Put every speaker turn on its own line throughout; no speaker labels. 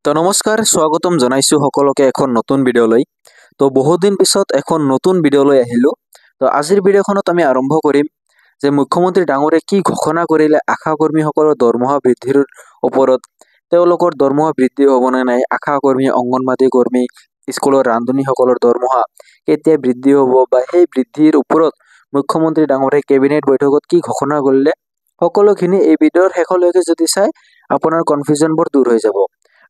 তো নমস্কাৰ স্বাগতম জনাইছো সকলোকে এখন নতুন ভিডিঅ'লৈ। তো বহুত দিন পিছত এখন নতুন ভিডিঅ'লৈ আহিলো। তো আজিৰ ভিডিঅ'খনত আমি আৰম্ভ কৰিম যে মুখ্যমন্ত্ৰী ডাঙৰে কি ঘোষণা কৰিলে আশা কৰ্মীসকলৰ দৰমহা বৃদ্ধিৰ ওপৰত। তেওঁলোকৰ দৰমহা বৃদ্ধি হ'ব নে নাই, আশা কৰ্মী, অংগনবাদী কৰ্মী, স্কুলৰ ৰান্ধনীসকলৰ দৰমহা কেতিয়া বৃদ্ধি হ'ব বা সেই বৃদ্ধিৰ ওপৰত মুখ্যমন্ত্ৰী ডাঙৰে কেবিনেট বৈঠকত কি ঘোষণা কৰিলে, সকলোখিনি এই ভিডিঅ'ৰ শেষলৈকে যদি চাই আপোনাৰ কনফিউজনবোৰ দূৰ হৈ যাব।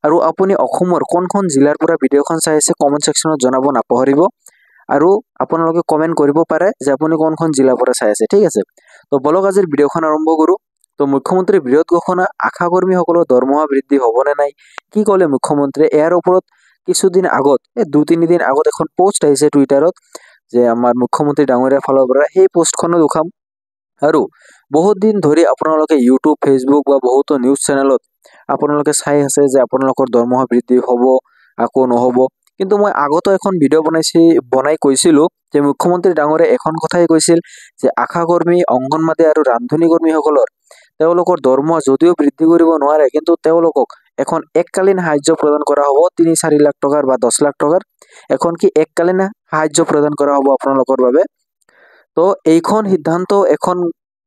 আৰু আপুনি অসমৰ কোনখন জিলাৰ পৰা ভিডিঅ'খন চাই আছে কমেণ্ট ছেকশ্যনত জনাব নাপাহৰিব। আৰু আপোনালোকে কমেণ্ট কৰিব পাৰে যে আপুনি কোনখন জিলাৰ পৰা চাই আছে, ঠিক আছে। তো বলক আজিৰ ভিডিঅ'খন আৰম্ভ কৰোঁ। তো মুখ্যমন্ত্ৰীৰ বৃহৎ ঘোষণা, আশা কৰ্মীসকলৰ দৰমহা বৃদ্ধি হ'বনে নাই, কি ক'লে মুখ্যমন্ত্ৰীয়ে, ইয়াৰ ওপৰত কিছুদিন আগত, 2-3 দিন আগত এখন পোষ্ট আহিছে টুইটাৰত যে আমাৰ মুখ্যমন্ত্ৰী ডাঙৰীয়াৰ ফালৰ পৰা, সেই পোষ্টখনো দেখাম। আৰু বহুত দিন ধৰি আপোনালোকে ইউটিউব, ফেচবুক বা বহুতো নিউজ চেনেলত আপোনালোকে চাই আছে যে আপোনালোকৰ দৰমহা বৃদ্ধি হ'ব আকৌ নহ'ব। কিন্তু মই আগতো এখন ভিডিঅ' বনাই কৈছিলোঁ যে মুখ্যমন্ত্ৰী ডাঙৰে এখন কথাই কৈছিল যে আশা কৰ্মী, অংগনবাদী আৰু ৰান্ধনী কৰ্মীসকলৰ তেওঁলোকৰ দৰমহা যদিও বৃদ্ধি কৰিব নোৱাৰে, কিন্তু তেওঁলোকক এখন এককালীন সাহায্য প্ৰদান কৰা হ'ব 3-4 লাখ টকাৰ বা 10 লাখ টকাৰ। এখন কি এককালীন সাহায্য প্ৰদান কৰা হ'ব আপোনালোকৰ বাবে। তো এইখন সিদ্ধান্ত এখন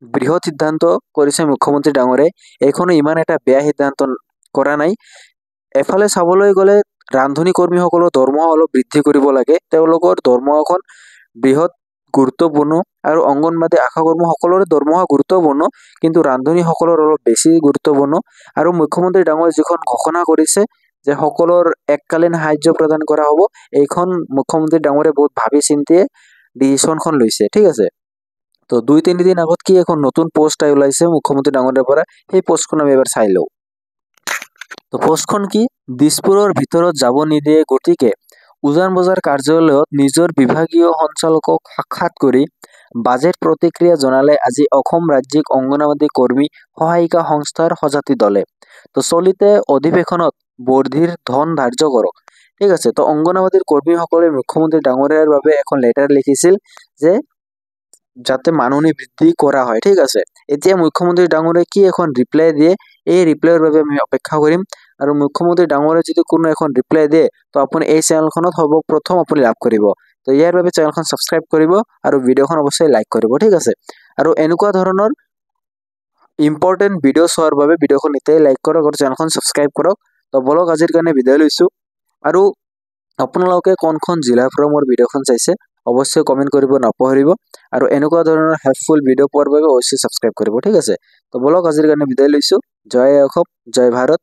বৃহৎ সিদ্ধান্ত কৰিছে মুখ্যমন্ত্ৰী ডাঙৰে। এইখনো ইমান এটা বেয়া সিদ্ধান্ত কৰা নাই। এফালে চাবলৈ গ'লে ৰান্ধনী কৰ্মীসকলৰ দৰমহা অলপ বৃদ্ধি কৰিব লাগে, তেওঁলোকৰ দৰমহাখন বৃহৎ গুৰুত্বপূৰ্ণ। আৰু অংগনবাদী, আশা কৰ্মী সকলোৰে দৰমহা গুৰুত্বপূৰ্ণ, কিন্তু ৰান্ধনীসকলৰ অলপ বেছি গুৰুত্বপূৰ্ণ। আৰু মুখ্যমন্ত্ৰী ডাঙৰে যিখন ঘোষণা কৰিছে যে সকলৰ এককালীন সাহায্য প্ৰদান কৰা হ'ব, এইখন মুখ্যমন্ত্ৰী ডাঙৰে বহুত ভাবি চিন্তিয়ে ডিচিশ্যনখন লৈছে, ঠিক আছে। তো 2-3 দিন আগত কি এখন নতুন পোষ্ট ওলাইছে মুখ্যমন্ত্ৰী ডাঙৰীয়াৰ পৰা, সেই পোষ্টখন আমি এবাৰ চাই লওঁ। তো পোষ্টখন কি, দিছপুৰৰ ভিতৰত যাব নিদিয়ে, গতিকে উজান বজাৰ কাৰ্যালয়ত নিজৰ বিভাগীয় সঞ্চালকক সাক্ষাৎ কৰি বাজেট প্ৰতিক্ৰিয়া জনালে আজি অসম ৰাজ্যিক অংগনবাদী কৰ্মী সহায়িকা সংস্থাৰ সজাতি দলে। তো চলিতে অধিৱেশনত বৰ্ধিৰ ধন ধাৰ্য কৰক, ঠিক আছে। তো অংগনবাদীৰ কৰ্মীসকলে মুখ্যমন্ত্ৰী ডাঙৰীয়াৰ বাবে এখন লেটাৰ লিখিছিল যে যাতে মাননি বৃদ্ধি কৰা হয়, ঠিক আছে। এতিয়া মুখ্যমন্ত্ৰী ডাঙৰে কি এখন ৰিপ্লাই দিয়ে, এই ৰিপ্লাইৰ বাবে আমি অপেক্ষা কৰিম। আৰু মুখ্যমন্ত্ৰী ডাঙৰে যদি কোনো এখন ৰিপ্লাই দিয়ে, তো আপুনি এই চেনেলখনত সৰ্বপ্ৰথম আপুনি লাভ কৰিব। তো ইয়াৰ বাবে চেনেলখন ছাবস্ক্ৰাইব কৰিব আৰু ভিডিঅ'খন অৱশ্যই লাইক কৰিব, ঠিক আছে। আৰু এনেকুৱা ধৰণৰ ইম্পৰ্টেণ্ট ভিডিঅ' চোৱাৰ বাবে ভিডিঅ'খন এতিয়াই লাইক কৰক আৰু চেনেলখন ছাবস্ক্ৰাইব কৰক। তো বলক আজিৰ কাৰণে বিদায় লৈছোঁ। আৰু আপোনালোকে কোনখন জিলাৰ পৰা মোৰ ভিডিঅ'খন চাইছে অৱশ্যই কমেণ্ট কৰিব নাপাহৰিব। আৰু এনেকুৱা ধৰণৰ হেল্পফুল ভিডিঅ' পোৱাৰ বাবে অৱশ্যই ছাবস্ক্ৰাইব কৰিব, ঠিক আছে। তো বলক আজিৰ কাৰণে বিদায় লৈছোঁ। জয় অসম, জয় ভাৰত।